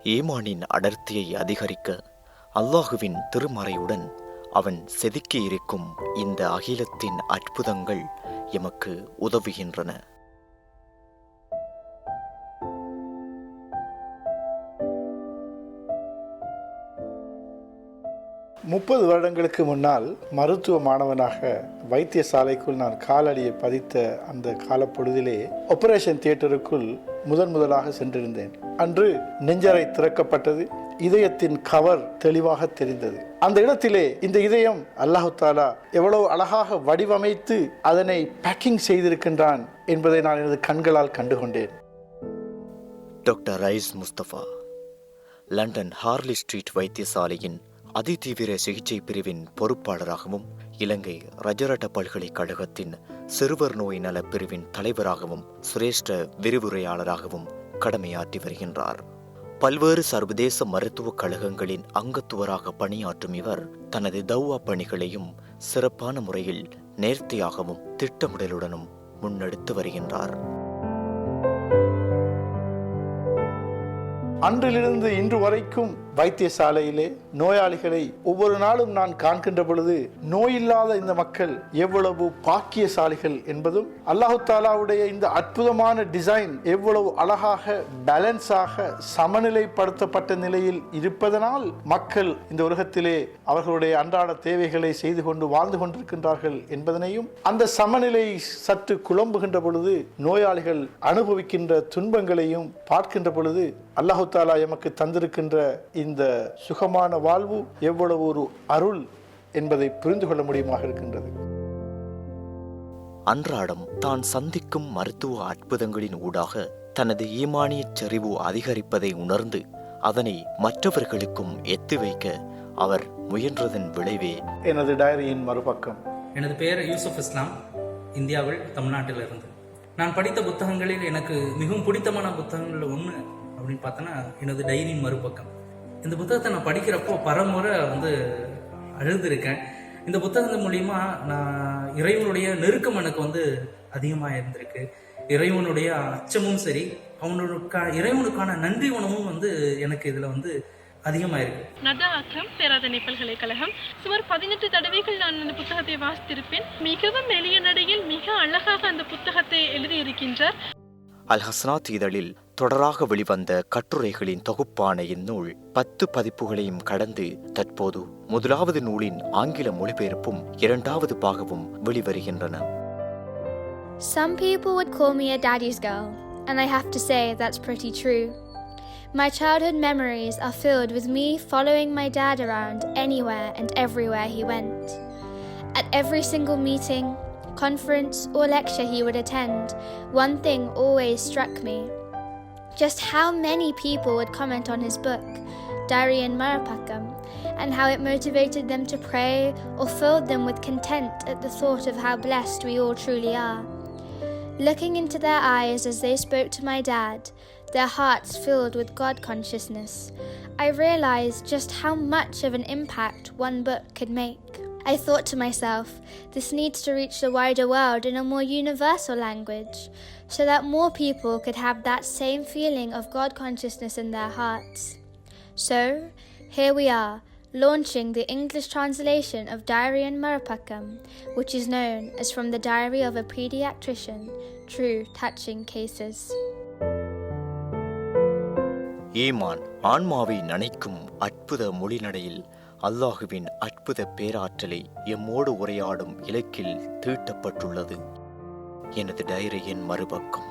ஈமானின் அடர்த்தியை அதிகரிக்க அல்லாஹுவின் திருமறையுடன் அவன் செதுக்கியிருக்கும் இந்த அகிலத்தின் அற்புதங்கள் எமக்கு உதவுகின்றன. முப்பது வருடங்களுக்கு முன்னால் மருத்துவ மாணவனாக வைத்தியசாலைக்குள் நான் காலடியை பதித்த அந்த காலப்பொழுதிலே ஆபரேஷன் தியேட்டருக்குள் முதலாக சென்றிருந்தேன். அன்று நெஞ்சறை திறக்கப்பட்டது. இதயத்தின் கவர் தெளிவாக தெரிந்தது. அந்த இடத்திலே இந்த இதயம் அல்லாஹு தாலா எவ்வளவு அழகாக வடிவமைத்து அதனை பேக்கிங் செய்திருக்கின்றான் என்பதை நான் எனது கண்களால் கண்டுகொண்டேன். Doctor Rais Mustafa London Harley Street வைத்தியசாலையின் அதிதீவிர சிகிச்சை பிரிவின் பொறுப்பாளராகவும் இலங்கை ரஜரட்ட பல்கலைக்கழகத்தின் சிறுவர் நோய் நல பிரிவின் தலைவராகவும் சிரேஷ்ட விரிவுரையாளராகவும் கடமையாற்றி வருகின்றார். பல்வேறு சர்வதேச மருத்துவக் கழகங்களின் அங்கத்துவராக பணியாற்றும் இவர் தனது தௌவா பணிகளையும் சிறப்பான முறையில் நேர்த்தியாகவும் திட்டமிடலுடனும் முன்னெடுத்து வருகின்றார். அன்றிலிருந்து இன்று வரைக்கும் வைத்தியசாலையிலே நோயாளிகளை ஒவ்வொரு நாளும் நான் காண்கின்ற பொழுது நோயில்லாத இந்த மக்கள் எவ்வளவு பாக்கியசாலிகள் என்பதும் அல்லாஹு தாலாவுடைய இந்த அற்புதமான டிசைன் எவ்வளவு அழகாக பேலன்ஸாக சமநிலைப்படுத்தப்பட்ட நிலையில் இருப்பதனால் மக்கள் இந்த உலகத்திலே அவர்களுடைய அன்றாட தேவைகளை செய்து கொண்டு வாழ்ந்து கொண்டிருக்கின்றார்கள் என்பதனையும், அந்த சமநிலை சற்று குழம்புகின்ற பொழுது நோயாளிகள் அனுபவிக்கின்ற துன்பங்களையும் பார்க்கின்ற பொழுது அல்லாஹு தாலா எமக்கு தந்திருக்கின்ற இந்த சுகமான வாழ்வு எவ்வளவு ஒரு அருள் என்பதை புரிந்து கொள்ள முடியுமாக இருக்கின்றது. அன்றாடம் தான் சந்திக்கும் மருத்துவ அற்புதங்களின் ஊடாக தனது ஈமானிய செறிவு அதிகரிப்பதை உணர்ந்து அதனை மற்றவர்களுக்கும் எத்தி வைக்க அவர் முயன்றதன் விளைவே எனது டைரியின் மறுபக்கம். எனது பெயர் யூசுப் இஸ்லாம், இந்தியாவில் தமிழ்நாட்டிலிருந்து. நான் படித்த புத்தகங்களில் எனக்கு மிகவும் பிடித்தமான புத்தகங்களில் ஒன்று அப்படின்னு பார்த்தோன்னா எனது டைரியின் மறுபக்கம். இந்த புத்தகத்தை நான் படிக்கிறப்போ பலமுறை அழுதுருக்கேன். இந்த புத்தகத்தின் மூலிமா நான் இறைவனுடைய நெருக்கம் எனக்கு அதிகமாக இருந்திருக்கு. இறைவனுடைய அச்சமும் சரி, இறைவனுக்கான நன்றி உணவும் எனக்கு இதில் அதிகமாக இருக்கு. நதா அக்ரம் பேராதனை பல்கலைக்கழகம். சுமார் 18 தடவைகள் நான் அந்த புத்தகத்தை வாசித்திருப்பேன். மிகவும் எளிய நடையில் மிக அழகாக அந்த புத்தகத்தை எழுதியிருக்கின்றார். அல் ஹஸ்னாத் இதழில் தொடராக வெளிவந்த கட்டுரைகளின் தொகுப்பான இந்நூல் 10 பதிப்புகளையும் கடந்து தற்போது முதலாவது நூலின் ஆங்கில மொழிபெயர்ப்பும் 2வது பாகமும் வெளிவருகின்றன. Some people would call me a daddy's girl, and I have to say that's pretty true. My childhood memories are filled with me following my dad around anywhere and everywhere he went. At every single meeting, conference or lecture he would attend, one thing always struck me. Just how many people would comment on his book, Darian Marapakam, and how it motivated them to pray or filled them with content at the thought of how blessed we all truly are. Looking into their eyes as they spoke to my dad, their hearts filled with God consciousness, I realized just how much of an impact one book could make. I thought to myself, this needs to reach the wider world in a more universal language, so that more people could have that same feeling of God consciousness in their hearts. So, here we are, launching the English translation of Darian Marapakam, which is known as From the Diary of a Pediatrician, True Touching Cases. ஈமான் ஆன்மாவை நனைக்கும் அற்புத மொழிநடையில் அல்லாஹுவின் அற்புத பேராற்றலை எம்மோடு உரையாடும் இலக்கில் தீட்டப்பட்டுள்ளது எனது டைரியின் மறுபக்கம்.